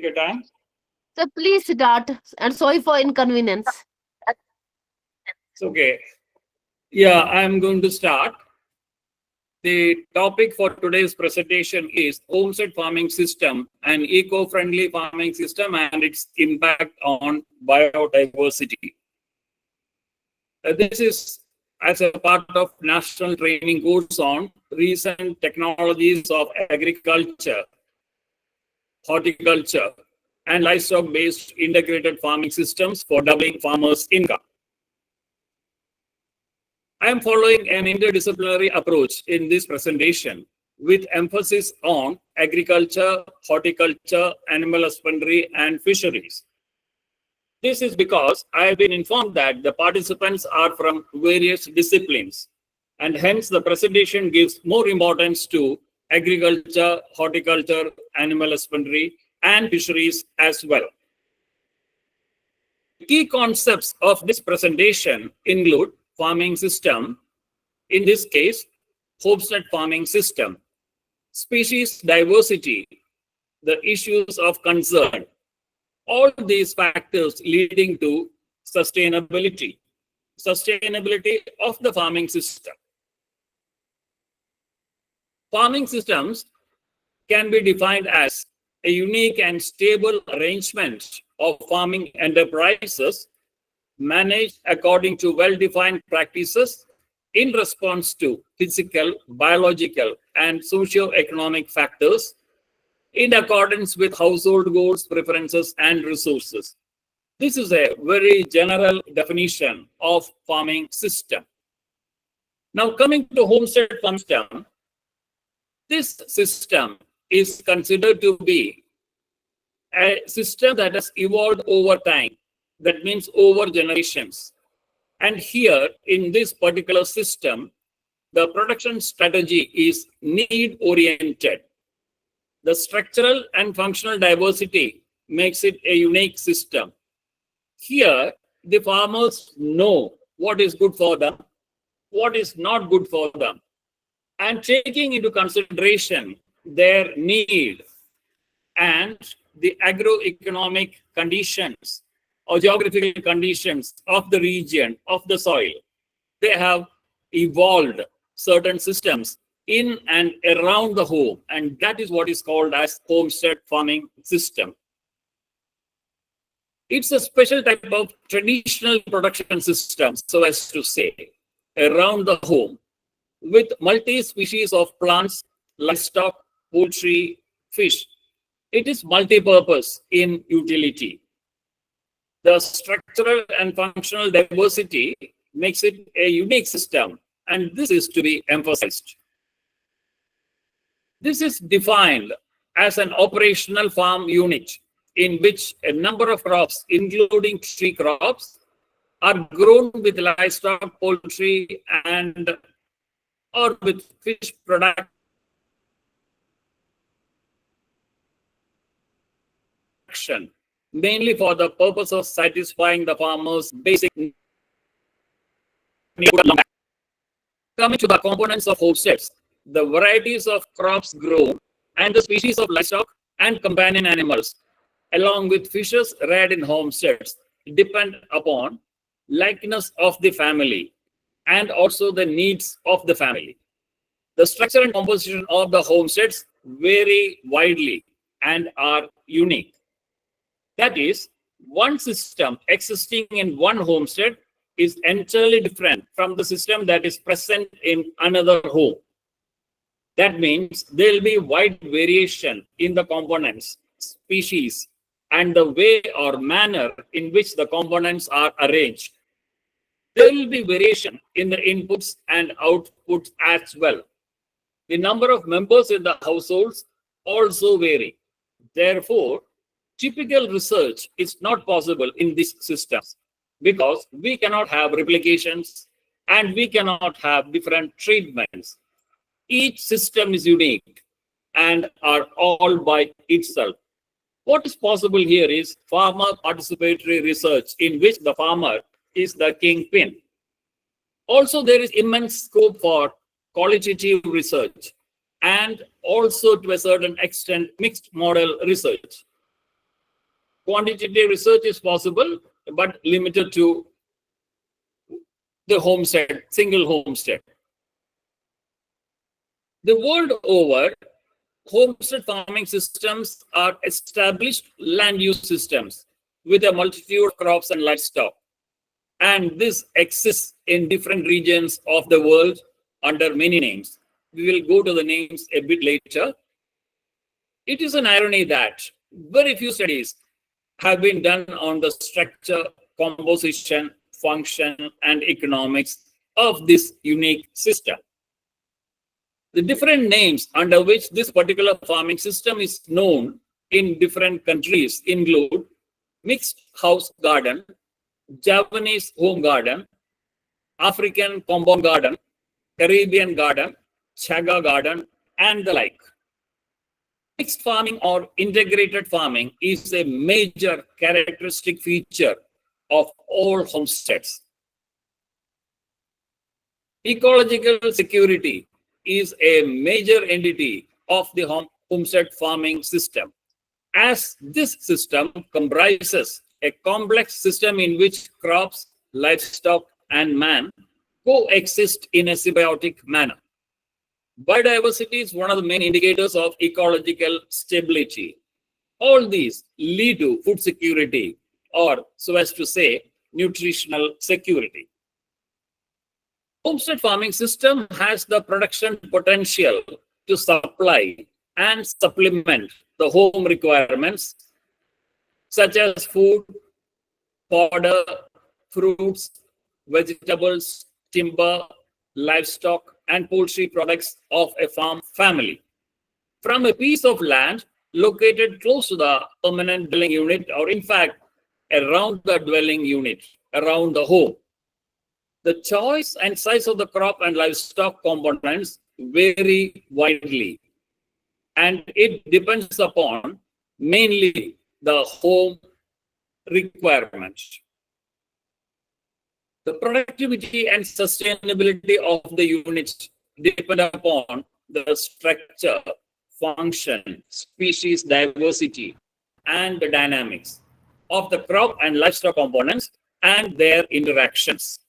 Take your time. So please start. And sorry for inconvenience. It's okay. Yeah, I'm going to start. The topic for today's presentation is homestead farming system, an eco-friendly farming system and its impact on biodiversity. This is as a part of national training course on recent technologies of agriculture, horticulture, and livestock-based integrated farming systems for doubling farmers' income. I am following an interdisciplinary approach in this presentation with emphasis on agriculture, horticulture, animal husbandry, and fisheries. This is because I have been informed that the participants are from various disciplines, and hence the presentation gives more importance to agriculture, horticulture, animal husbandry, and fisheries as well. Key concepts of this presentation include farming system, in this case, homestead farming system, species diversity, the issues of concern, all these factors leading to sustainability of the farming system. Farming systems can be defined as a unique and stable arrangement of farming enterprises managed according to well-defined practices in response to physical, biological, and socio-economic factors in accordance with household goals, preferences, and resources. This is a very general definition of farming system. Now, coming to homestead farm system, this system is considered to be a system that has evolved over time. That means over generations. And here in this particular system, the production strategy is need-oriented. The structural and functional diversity makes it a unique system. Here, the farmers know what is good for them, what is not good for them, and taking into consideration their need and the agroeconomic conditions or geographical conditions of the region, of the soil, they have evolved certain systems in and around the home, and that is what is called as homestead farming system. It's a special type of traditional production system, so as to say, around the home, with multi-species of plants, livestock, poultry, fish. It is multi-purpose in utility. The structural and functional diversity makes it a unique system, and this is to be emphasized. This is defined as an operational farm unit in which a number of crops, including tree crops, are grown with livestock, poultry, and or with fish production, mainly for the purpose of satisfying the farmer's basic needs. Coming to the components of homesteads, the varieties of crops grown and the species of livestock and companion animals, along with fishes reared in homesteads, depend upon likeness of the family and also the needs of the family. The structure and composition of the homesteads vary widely and are unique. That is, one system existing in one homestead is entirely different from the system that is present in another home. That means there will be wide variation in the components, species, and the way or manner in which the components are arranged. There will be variation in the inputs and outputs as well. The number of members in the households also vary. Therefore, typical research is not possible in these systems because we cannot have replications and we cannot have different treatments. Each system is unique and are all by itself. What is possible here is farmer participatory research in which the farmer is the kingpin. Also, there is immense scope for qualitative research and also to a certain extent mixed model research. Quantitative research is possible, but limited to the homestead, single homestead. The world over, homestead farming systems are established land use systems with a multitude of crops and livestock. And this exists in different regions of the world under many names. We will go to the names a bit later. It is an irony that very few studies have been done on the structure, composition, function, and economics of this unique system. The different names under which this particular farming system is known in different countries include mixed house garden, Japanese home garden, African compound garden, Caribbean garden, Chaga garden, and the like. Mixed farming or integrated farming is a major characteristic feature of all homesteads. Ecological security is a major entity of the homestead farming system, as this system comprises a complex system in which crops, livestock, and man coexist in a symbiotic manner. Biodiversity is one of the main indicators of ecological stability. All these lead to food security, or so as to say, nutritional security. Homestead farming system has the production potential to supply and supplement the home requirements such as food, fodder, fruits, vegetables, timber, livestock, and poultry products of a farm family. From a piece of land located close to the permanent dwelling unit, or in fact, around the dwelling unit, around the home. The choice and size of the crop and livestock components vary widely, and it depends upon mainly the home requirements. The productivity and sustainability of the units depend upon the structure, function, species diversity, and the dynamics of the crop and livestock components and their interactions.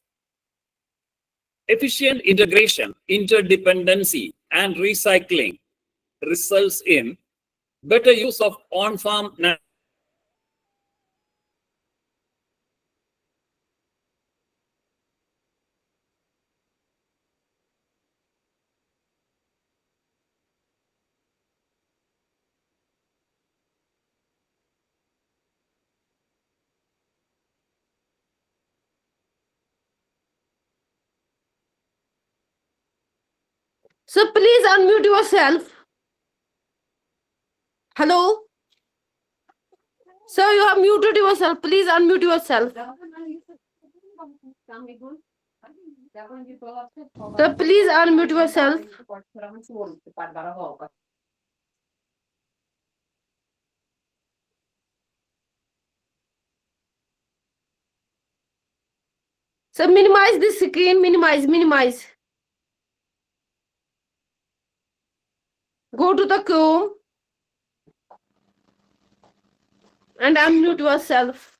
Efficient integration, interdependency, and recycling results in better use of on-farm So please unmute yourself. Hello? Sir, you have muted yourself. Please unmute yourself. Sir, please unmute yourself. Sir, minimize the screen. Minimize. Go to the Chrome and unmute yourself.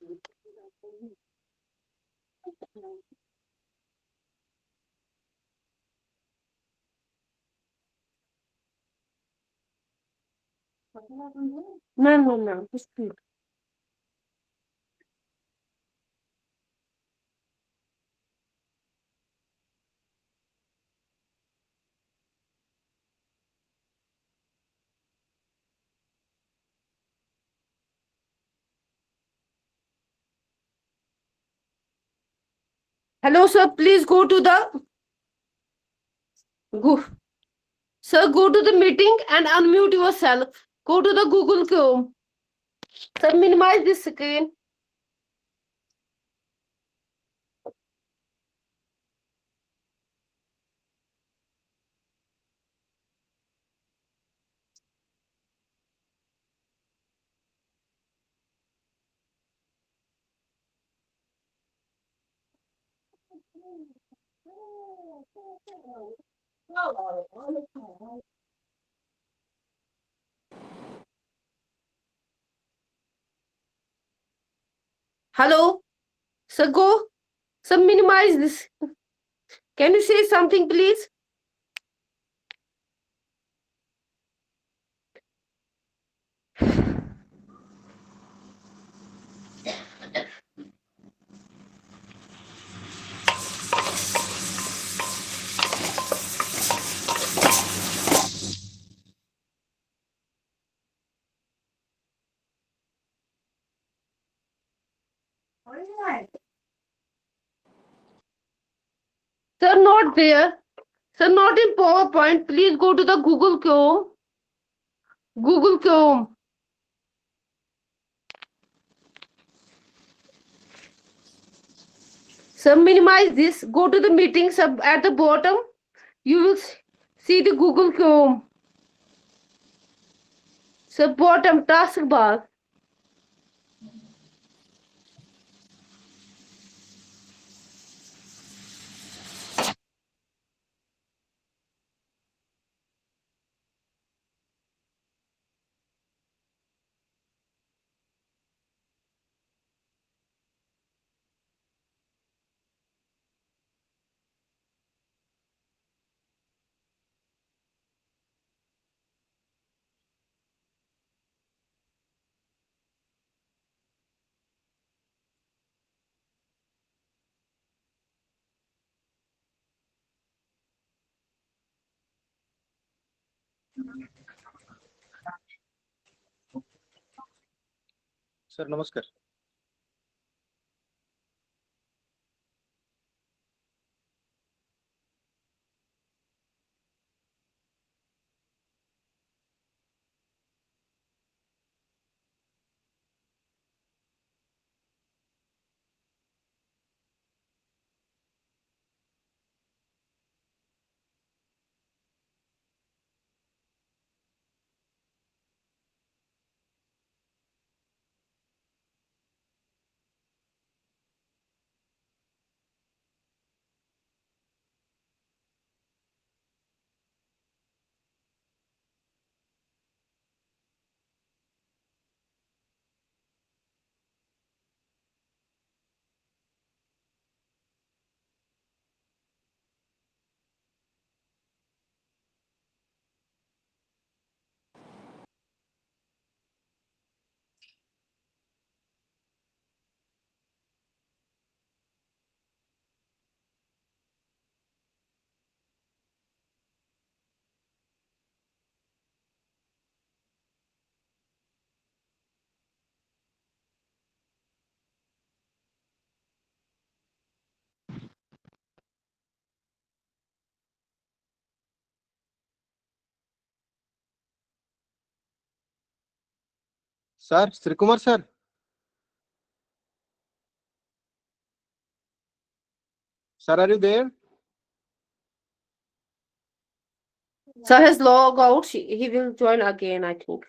No. Just speak. Hello, sir. Please go to the go. Sir, go to the meeting and unmute yourself. Go to the Google Chrome. Sir, minimize the screen. Hello? Sir, go. Sir, minimize this. Can you say something, please? Sir, not there. Sir, not in PowerPoint. Please go to the Google Chrome. Google Chrome. Sir, minimize this. Go to the meeting sub at the bottom. You will see the Google Chrome. Sir, bottom taskbar. Sir नमस्कार. Sir, Sri Kumar sir. Sir, are you there? Sir has log out. He will join again, I think.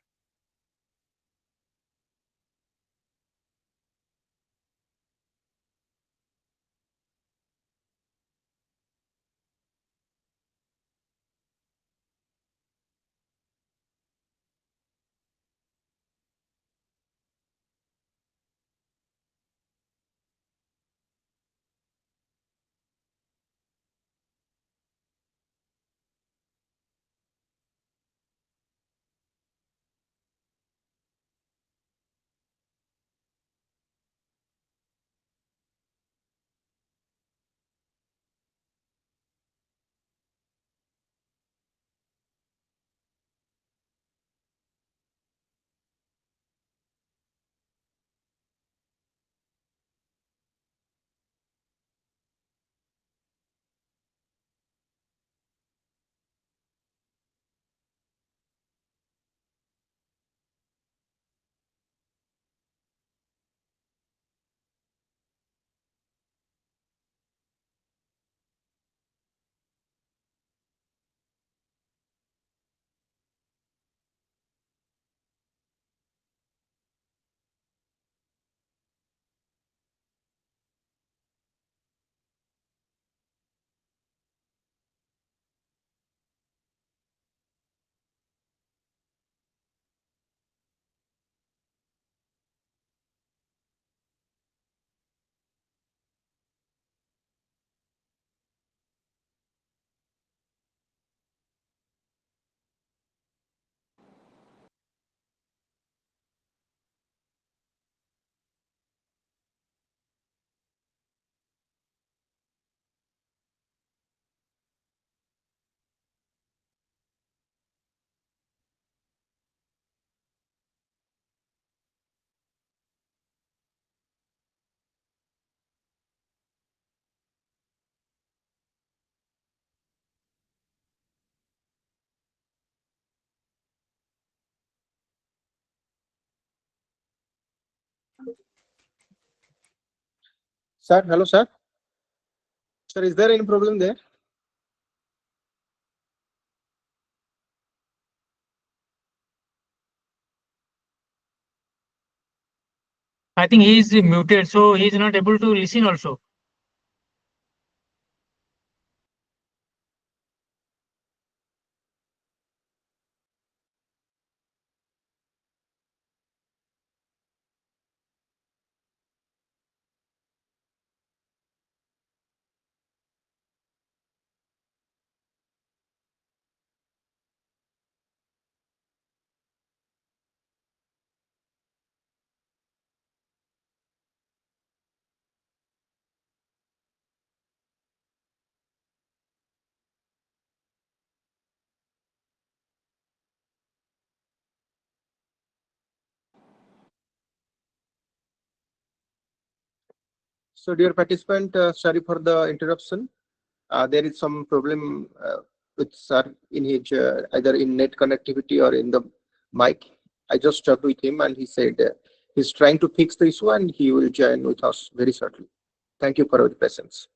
Sir, hello, sir. Sir, is there any problem there? I think he is muted, so he is not able to listen also. So, dear participant, sorry for the interruption. There is some problem with sir in his either in net connectivity or in the mic. I just talked with him and he said he's trying to fix the issue and he will join with us very shortly. Thank you for your patience.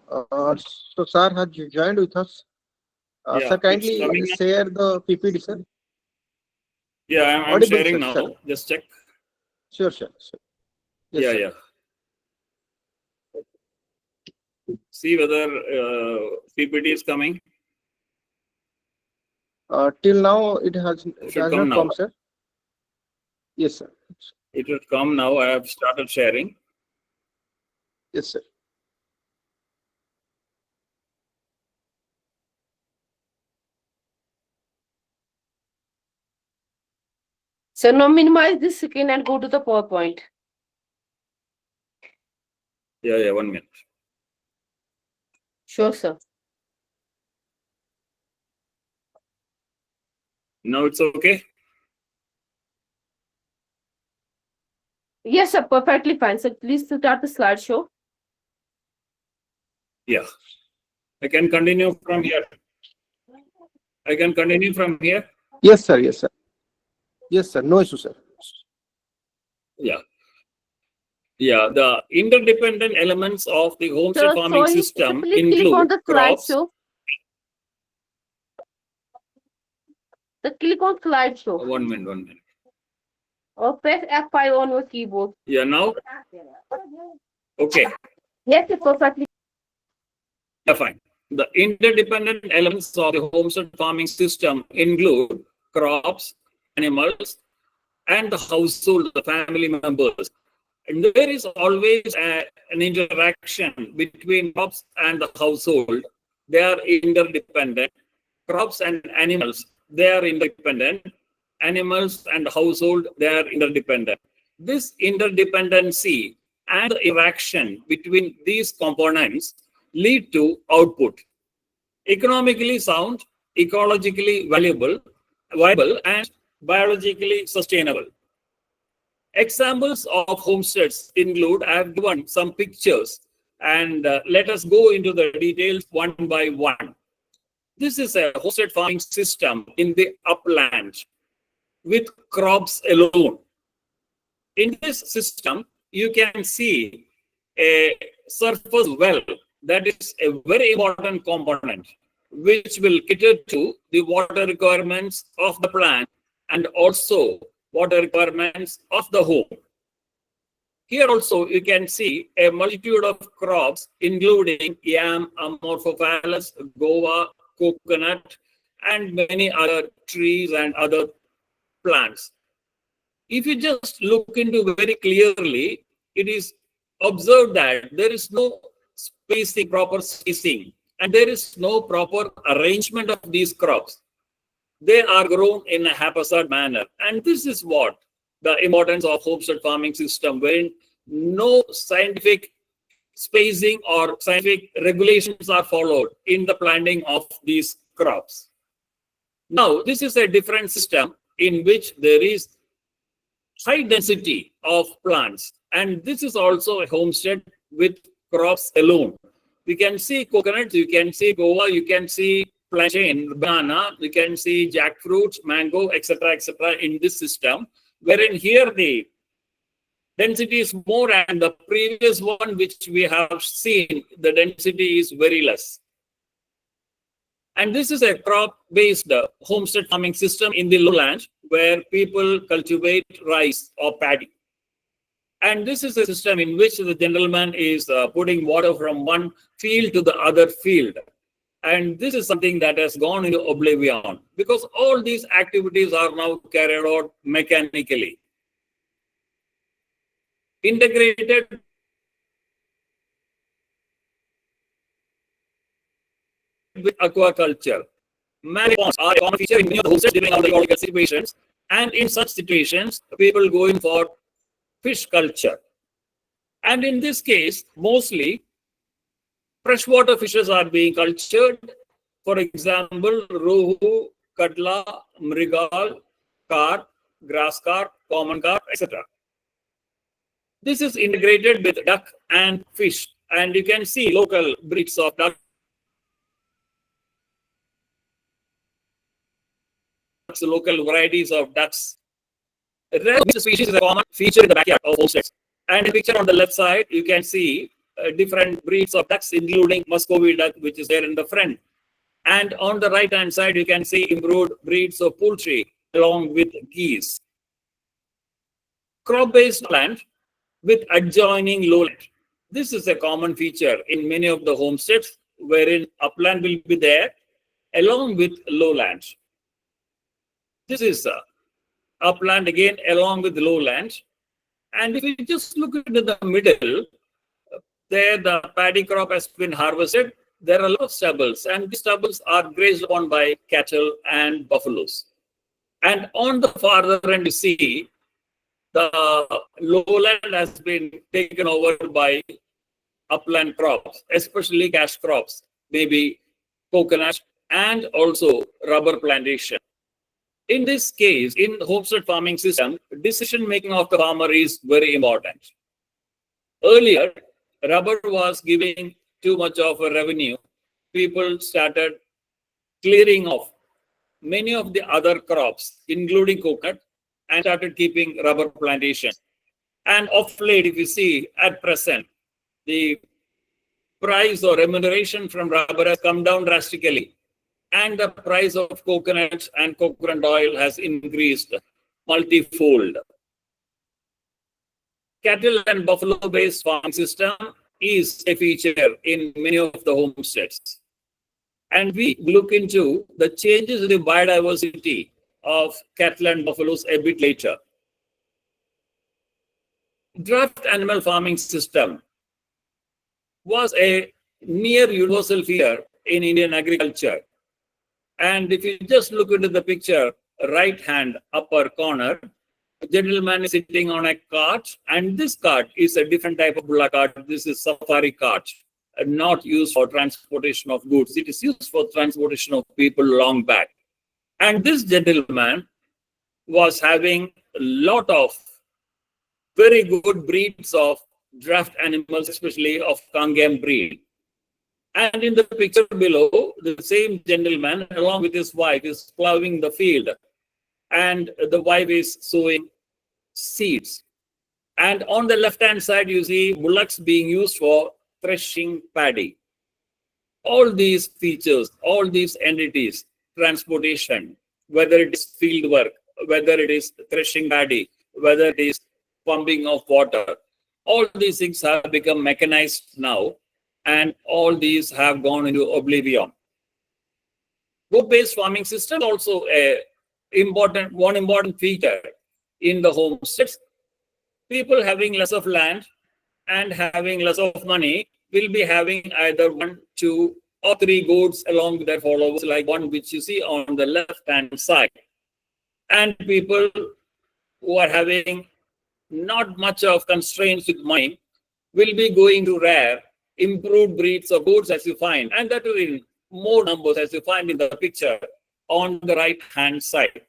So, sir has joined with us. Yeah, Sir, it's kindly coming now. share the PPT, sir. Yeah, I'm Audible, sharing sir, now. sir. Just check. Sure, sure, sure. Yes, Yeah, sir. yeah. See whether PPT is coming. Till now, it has Should come not now. come, sir. Yes, sir. It will come now. I have started sharing. Yes, sir. So now minimize this screen and go to the PowerPoint. Yeah, yeah, 1 minute. Sure, sir. Now it's okay. Yes, sir. Perfectly fine. So please start the slideshow. Yeah. I can continue from here. I can continue from here. Yes, sir. Yes, sir. Yes, sir. No issue, sir. Yeah. Yeah, the interdependent elements of the homestead So farming sorry, system please click on include the crops. slideshow. So click on slideshow 1 minute, 1 minute. or press F5 on your keyboard. Yeah, now? Okay. Yes, sir, perfectly. Yeah, fine. The interdependent elements of the homestead farming system include crops, animals, and the household, the family members. And there is always an interaction between crops and the household. They are interdependent. Crops and animals, they are interdependent. Animals and household, they are interdependent. This interdependency and the interaction between these components lead to output. Economically sound, ecologically viable, and biologically sustainable. Examples of homesteads include, I have given some pictures And let us go into the details one by one. This is a hosted farming system in the upland with crops alone. In this system, you can see a surface well. That is a very important component, which will cater to the water requirements of the plant and also water requirements of the home. Here also you can see a multitude of crops, including yam, amorphophallus, guava, coconut, and many other trees and other plants. If you just look into very clearly, it is observed that there is no spacing, proper spacing, and there is no proper arrangement of these crops. They are grown in a haphazard manner. And this is what the importance of homestead farming system, wherein no scientific spacing or scientific regulations are followed in the planting of these crops. Now, this is a different system in which there is high density of plants, and this is also a homestead with crops alone. You can see coconuts, you can see guava, you can see plantain, banana, you can see jackfruit, mango, etc., etc. in this system, wherein here the density is more, and the previous one which we have seen, the density is very less. And this is a crop-based homestead farming system in the lowland where people cultivate rice or paddy. And this is a system in which the gentleman is putting water from one field to the other field. And this is something that has gone into oblivion because all these activities are now carried out mechanically. Integrated with aquaculture. Many ponds are a common feature in many of the homesteads during all the ecological situations. And in such situations, people go in for fish culture. And in this case, mostly freshwater fishes are being cultured. For example, rohu, katla, mrigal, carp, grass carp, common carp, etc. This is integrated with duck and fish. And you can see local breeds of duck, local varieties of ducks. Rare species is a common feature in the backyard of homesteads. And in the picture on the left side, you can see different breeds of ducks, including Muscovy duck, which is there in the front. And on the right-hand side, you can see improved breeds of poultry along with geese. Crop-based land with adjoining lowland. This is a common feature in many of the homesteads, wherein upland will be there along with lowland. This is upland again along with lowland. And if you just look into the middle, there the paddy crop has been harvested. There are a lot of stubbles, and these stubbles are grazed upon by cattle and buffaloes. And on the farther end, you see the lowland has been taken over by upland crops, especially cash crops, maybe coconut and also rubber plantation. In this case, in homestead farming system, decision making of the farmer is very important. Earlier, rubber was giving too much of a revenue. People started clearing off many of the other crops, including coconut, and started keeping rubber plantation. And of late, if you see at present, the price or remuneration from rubber has come down drastically. And the price of coconuts and coconut oil has increased multifold. Cattle and buffalo-based farming system is a feature in many of the homesteads. And we look into the changes in the biodiversity of cattle and buffaloes a bit later. Draft animal farming system was a near universal feature in Indian agriculture. And if you just look into the picture, right hand upper corner, a gentleman is sitting on a cart, and this cart is a different type of bullock cart. This is safari cart, not used for transportation of goods. It is used for transportation of people long back. And this gentleman was having a lot of very good breeds of draft animals, especially of Kangam breed. And in the picture below, the same gentleman, along with his wife, is plowing the field, and the wife is sowing seeds. And on the left-hand side, you see bullocks being used for threshing paddy. All these features, all these entities, transportation, whether it is field work, whether it is threshing paddy, whether it is pumping of water, all these things have become mechanized now, and all these have gone into oblivion. Goat-based farming system also one important feature in the homesteads. People having less of land and having less of money will be having either 1, 2, or 3 goats along with their followers, like one which you see on the left-hand side. And people who are having not much of constraints with money will be going to rare, improved breeds of goats as you find, and that will in more numbers as you find in the picture on the right-hand side.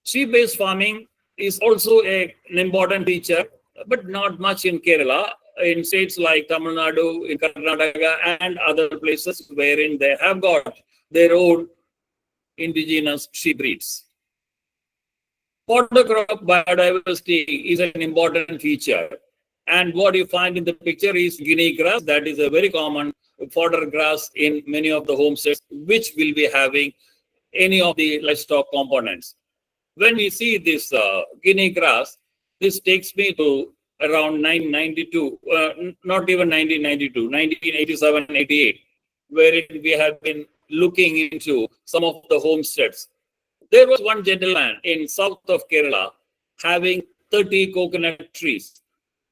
Sheep-based farming is also an important feature, but not much in Kerala. In states like Tamil Nadu, in Karnataka, and other places wherein they have got their own indigenous sheep breeds. Fodder crop biodiversity is an important feature. And what you find in the picture is guinea grass. That is a very common fodder grass in many of the homesteads, which will be having any of the livestock components. When we see this guinea grass, this takes me to around 1992, not even 1992, 1987, 88, wherein we have been looking into some of the homesteads. There was one gentleman in south of Kerala having 30 coconut trees,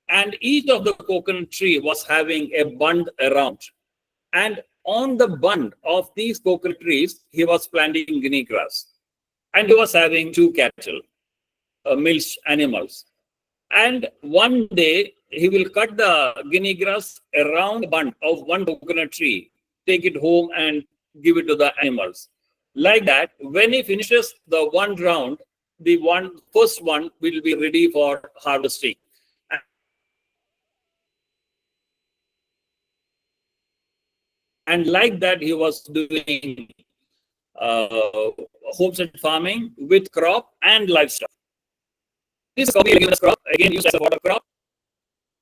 and each of the coconut tree was having a bund around. And on the bund of these coconut trees, he was planting guinea grass. And he was having 2 cattle, milch animals. And one day, he will cut the guinea grass around the bund of one coconut tree, take it home and give it to the animals. Like that, when he finishes the one round, the first one will be ready for harvesting. And like that, he was doing homestead farming with crop and livestock. This is coffee leguminous crop, again used as a fodder crop.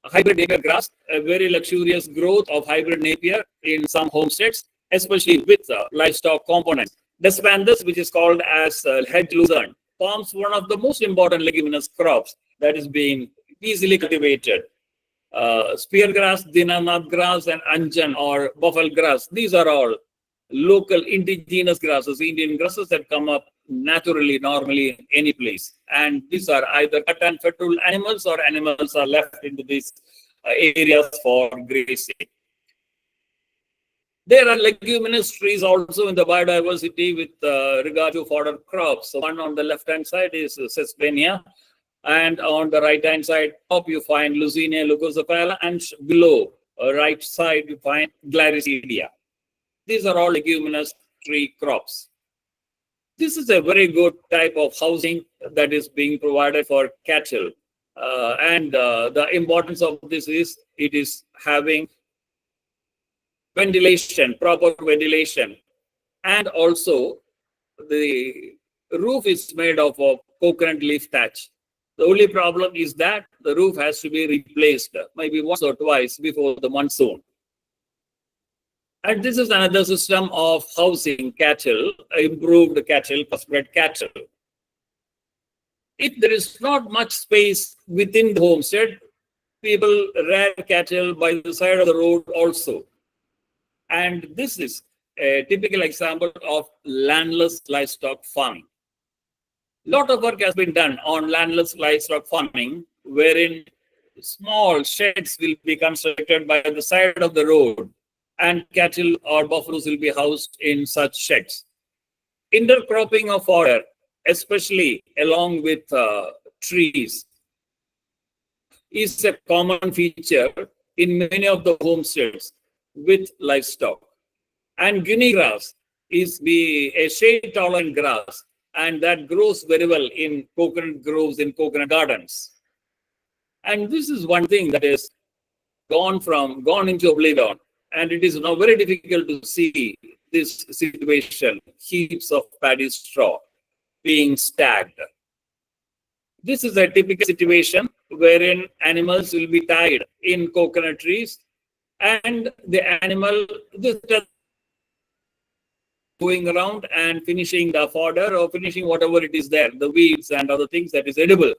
Hybrid napier grass, a very luxurious growth of hybrid napier in some homesteads, especially with livestock components. Despanthus, which is called as hedge lucerne, forms one of the most important leguminous crops that is being easily cultivated. Spear grass, dinanath grass, and anjan or buffalo grass. These are all local indigenous grasses, Indian grasses that come up naturally, normally in any place. And these are either cut and fed to animals, or animals are left into these areas for grazing. There are leguminous trees also in the biodiversity with regard to fodder crops. So one on the left-hand side is Sesbania, and on the right-hand side top you find Lucinia leucocephala, and below right side you find Glarissidia. These are all leguminous tree crops. This is a very good type of housing that is being provided for cattle. And the importance of this is it is having ventilation, proper ventilation. And also the roof is made of a coconut leaf thatch. The only problem is that the roof has to be replaced maybe once or twice before the monsoon. And this is another system of housing cattle, improved cattle, crossbred cattle. If there is not much space within the homestead, people rear cattle by the side of the road also. And this is a typical example of landless livestock farming. A lot of work has been done on landless livestock farming, wherein small sheds will be constructed by the side of the road, and cattle or buffaloes will be housed in such sheds. Intercropping of fodder, especially along with trees, is a common feature in many of the homesteads with livestock. And guinea grass is a shade-tolerant grass, and that grows very well in coconut groves, in coconut gardens. And this is one thing that is gone into oblivion. And it is now very difficult to see this situation, heaps of paddy straw being stacked. This is a typical situation wherein animals will be tied in coconut trees, and the animal just going around and finishing the fodder or finishing whatever it is there, the weeds and other things that is edible.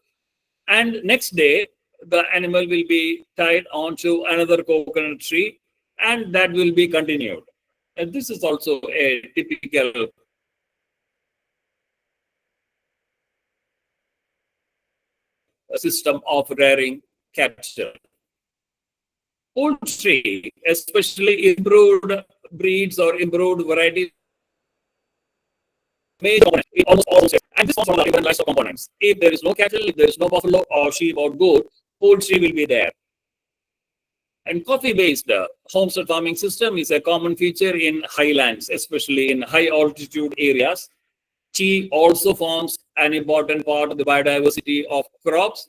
And next day, the animal will be tied onto another coconut tree, and that will be continued. And this is also a typical system of rearing cattle. Poultry, especially improved breeds or improved varieties, major component in almost all states. And this comes from the different livestock components. If there is no cattle, if there is no buffalo or sheep or goat, poultry will be there. And coffee-based homestead farming system is a common feature in highlands, especially in high altitude areas. Tea also forms an important part of the biodiversity of crops.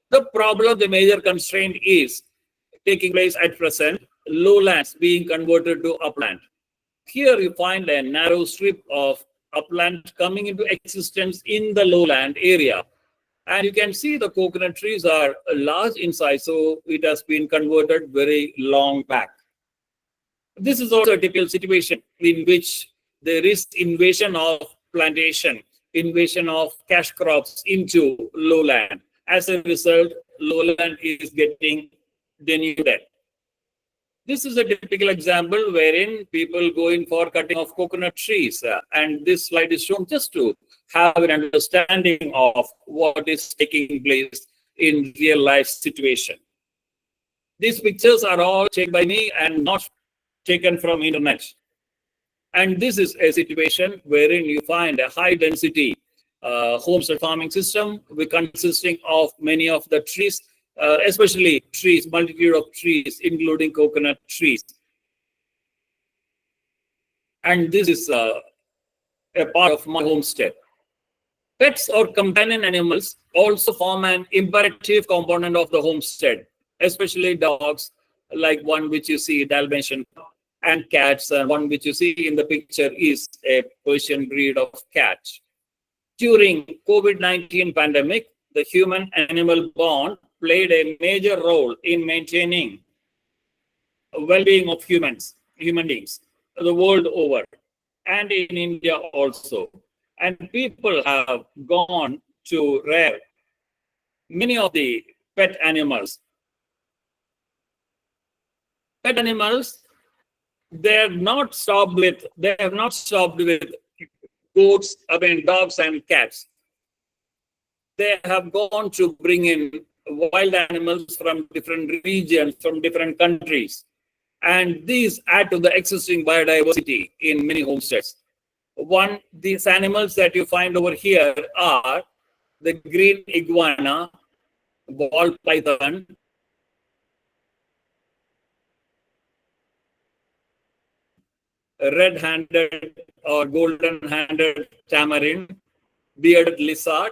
The problem, the major constraint is taking place at present, lowlands being converted to upland. Here you find a narrow strip of upland coming into existence in the lowland area. And you can see the coconut trees are large in size, so it has been converted very long back. This is also a typical situation in which there is invasion of plantation, invasion of cash crops into lowland. As a result, lowland is getting denuded. This is a typical example wherein people go in for cutting of coconut trees. And this slide is shown just to have an understanding of what is taking place in real life situation. These pictures are all taken by me and not taken from internet. And this is a situation wherein you find a high density homestead farming system consisting of many of the trees, especially trees, multitude of trees, including coconut trees. And this is a part of my homestead. Pets or companion animals also form an imperative component of the homestead, especially dogs, like one which you see, Dalmatian, and cats, and one which you see in the picture is a Persian breed of cat. During COVID-19 pandemic, the human-animal bond played a major role in maintaining well-being of human beings the world over, and in India also. And people have gone to rear many of the pet animals. Pet animals, they have not stopped with goats, dogs and cats. They have gone to bring in wild animals from different regions, from different countries. And these add to the existing biodiversity in many homesteads. These animals that you find over here are the green iguana, ball python, red-handed or golden-handed tamarin, bearded lizard,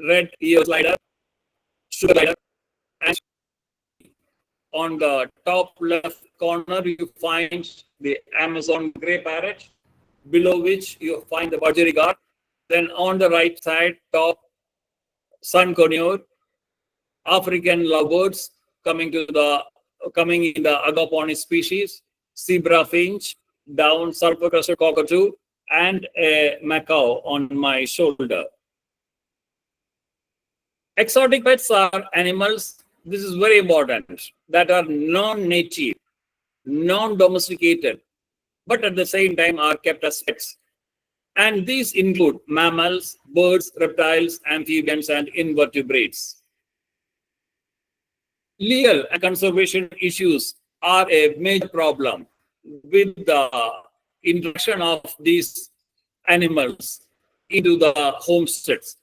red ear slider, sugar glider, and on the top left corner you find the Amazon grey parrot, below which you find the budgerigar. Then on the right side, top, sun conure, African lovebirds coming in the agapornis species, zebra finch, down sulfur-crested cockatoo, and a macaw on my shoulder. Exotic pets are animals, this is very important, that are non-native, non-domesticated, but at the same time are kept as pets. And these include mammals, birds, reptiles, amphibians, and invertebrates. Legal and conservation issues are a major problem with the introduction of these animals into the homesteads.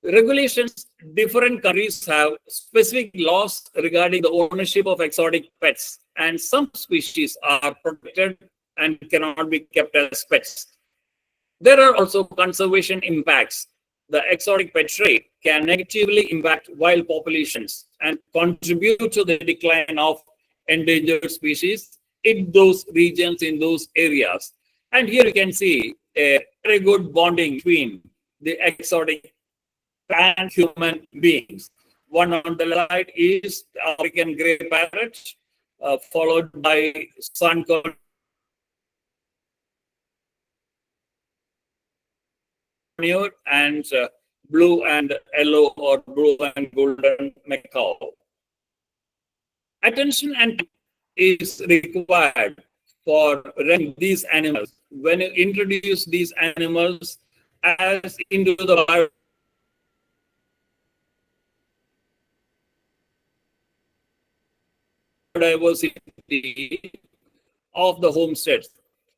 Regulations, different countries have specific laws regarding the ownership of exotic pets, and some species are protected and cannot be kept as pets. There are also conservation impacts the exotic pet trade can negatively impact wild populations and contribute to the decline of endangered species in those regions, in those areas. And here you can see a very good bonding between the exotic and human beings. One on the side is the African grey parrot, followed by sun-colored and blue and yellow or blue and golden macaw. Attention and is required for raising these animals. When you introduce these animals as into the biodiversity of the homesteads,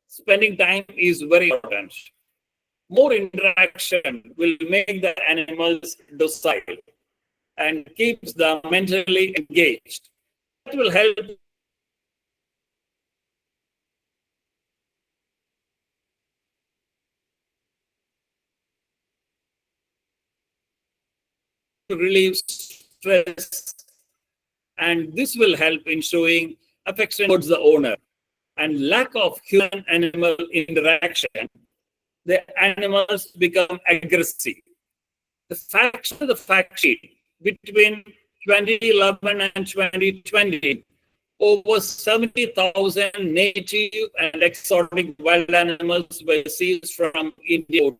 spending time is very important. More interaction will make the animals docile and keeps them mentally engaged. That will help to relieve stress, and this will help in showing affection towards the owner. And lack of human-animal interaction, the animals become aggressive. The fact sheet between 2011 and 2020, over 70,000 native and exotic wild animals were seized from India,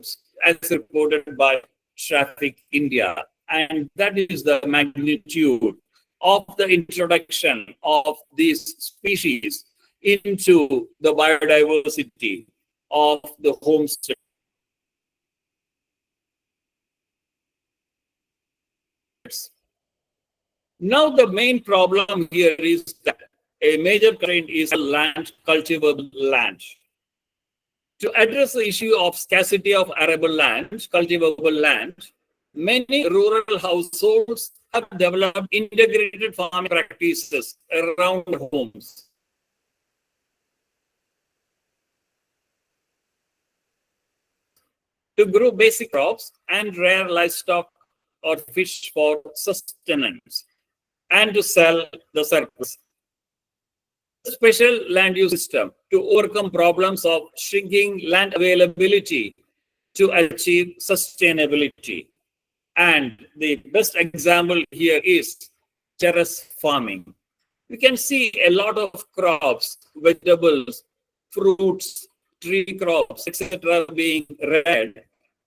as reported by Traffic India. And that is the magnitude of the introduction of these species into the biodiversity of the homestead. Now the main problem here is that a major constraint is land, cultivable land. To address the issue of scarcity of arable land, cultivable land, many rural households have developed integrated farming practices around homes. To grow basic crops and rear livestock or fish for sustenance, and to sell the surplus. Special land use system to overcome problems of shrinking land availability to achieve sustainability. And the best example here is terrace farming. We can see a lot of crops, vegetables, fruits, tree crops, etc. being reared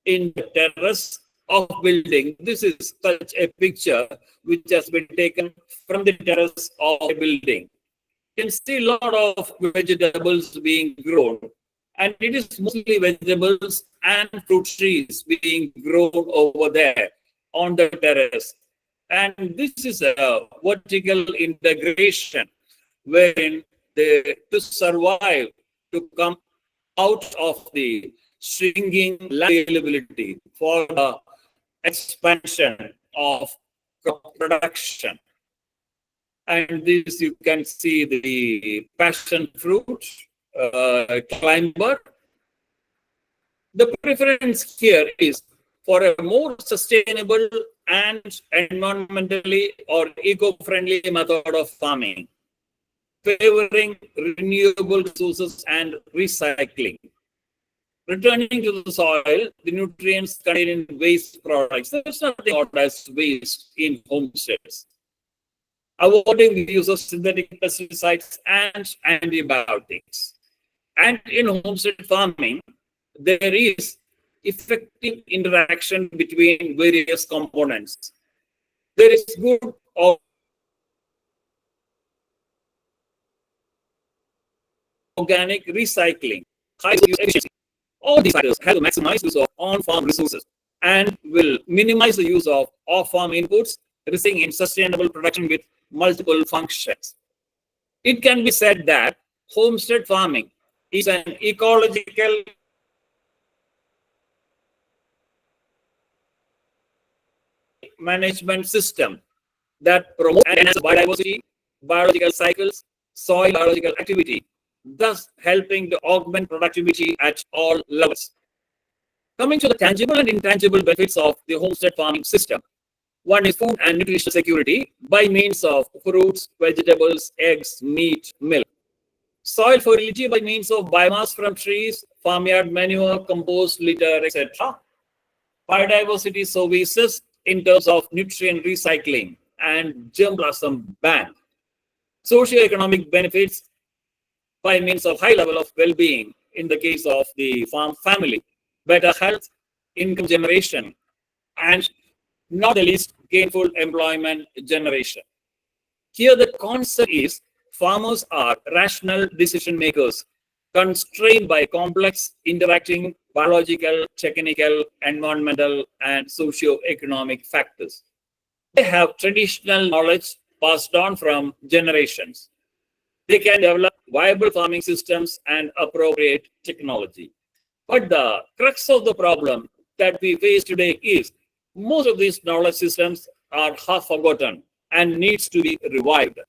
in the terrace of building. This is such a picture which has been taken from the terrace of a building. You can see a lot of vegetables being grown, and it is mostly vegetables and fruit trees being grown over there on the terrace. And this is a vertical integration wherein they, to survive, to come out of the shrinking land availability for the expansion of crop production. And this you can see the passion fruit, climber. The preference here is for a more sustainable and environmentally or eco-friendly method of farming, favoring renewable sources and recycling. Returning to the soil, the nutrients contained in waste products. There's nothing called as waste in homesteads. Avoiding the use of synthetic pesticides and antibiotics. And in homestead farming, there is effective interaction between various components. There is good organic recycling, high use efficiency. All these factors have to maximize use of on-farm resources and will minimize the use of off-farm inputs, resulting in sustainable production with multiple functions. It can be said that homestead farming is an ecological management system that promotes and enhances biodiversity, biological cycles, soil biological activity, thus helping to augment productivity at all levels. Coming to the tangible and intangible benefits of the homestead farming system. One is food and nutrition security by means of fruits, vegetables, eggs, meat, milk. Soil fertility by means of biomass from trees, farmyard manure, compost, litter, etc. Biodiversity services in terms of nutrient recycling and germplasm bank. Socioeconomic benefits by means of high level of well-being in the case of the farm family, better health, income generation, and not the least gainful employment generation. Here the concept is farmers are rational decision makers constrained by complex interacting biological, technical, environmental, and socio-economic factors. They have traditional knowledge passed on from generations. They can develop viable farming systems and appropriate technology. But the crux of the problem that we face today is most of these knowledge systems are half forgotten and needs to be revived.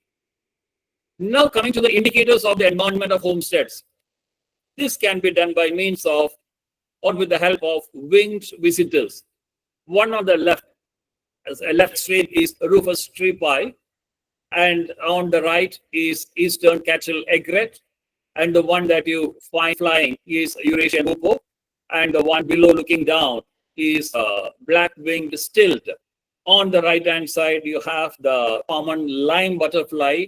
Now coming to the indicators of the environment of homesteads. This can be done by means of or with the help of winged visitors. One on the left, as a left stream is Rufus tree pie, and on the right is eastern catchel egret, and the one that you find flying is Eurasian hoopoe, and the one below looking down is black-winged stilt. On the right-hand side, you have the common lime butterfly,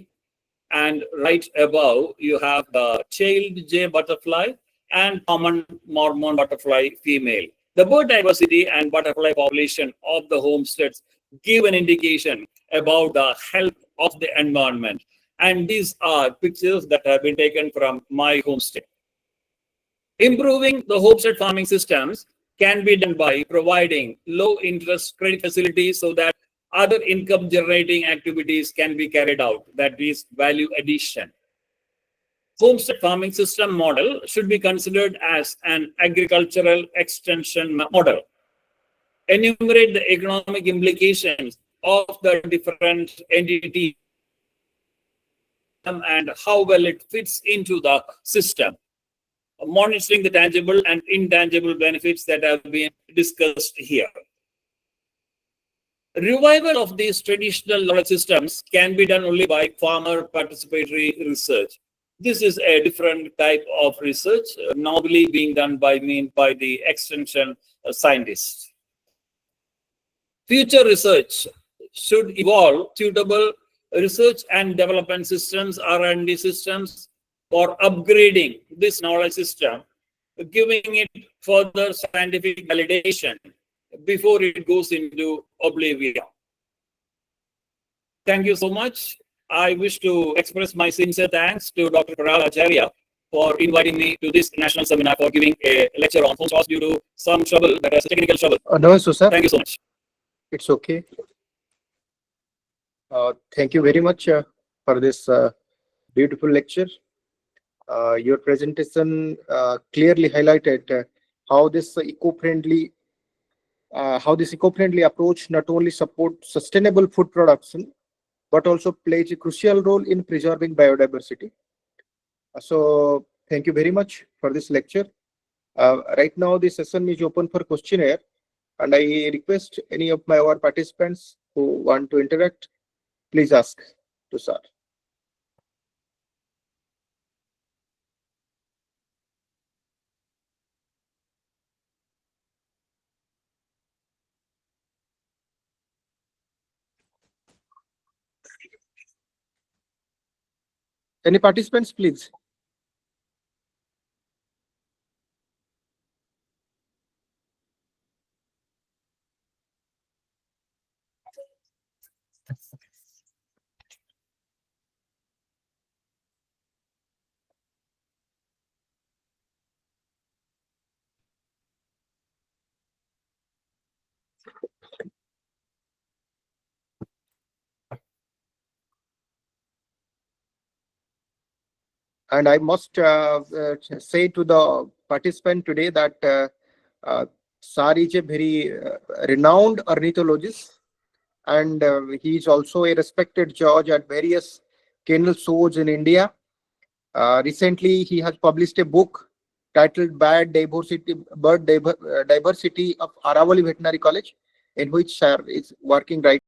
and right above, you have the tailed jay butterfly and common Mormon butterfly female. The bird diversity and butterfly population of the homesteads give an indication about the health of the environment. And these are pictures that have been taken from my homestead. Improving the homestead farming systems can be done by providing low interest credit facilities so that other income generating activities can be carried out, that is value addition. Homestead farming system model should be considered as an agricultural extension model. Enumerate the economic implications of the different entities and how well it fits into the system. Monitoring the tangible and intangible benefits that have been discussed here. Revival of these traditional knowledge systems can be done only by farmer participatory research. This is a different type of research, normally being done by the extension scientists. Future research should evolve suitable research and development systems, R&D systems, for upgrading this knowledge system, giving it further scientific validation before it goes into oblivion. Thank you so much. I wish to express my sincere thanks to Dr. Parag Acharya for inviting me to this national seminar, for giving a lecture on homestead due to some trouble, that is a technical trouble. No, so sir. Thank you so much. It's okay. Thank you very much for this beautiful lecture. Your presentation clearly highlighted how this eco-friendly approach not only supports sustainable food production but also plays a crucial role in preserving biodiversity. So thank you very much for this lecture. Right now the session is open for questionnaire, and I request any of our participants who want to interact, please ask to sir. Any participants, please? And I must say to the participant today that Sir is a very renowned ornithologist, and he is also a respected judge at various kennel shows in India. Recently, he has published a book titled Bird Diversity of Aravali Veterinary College, in which sir is working right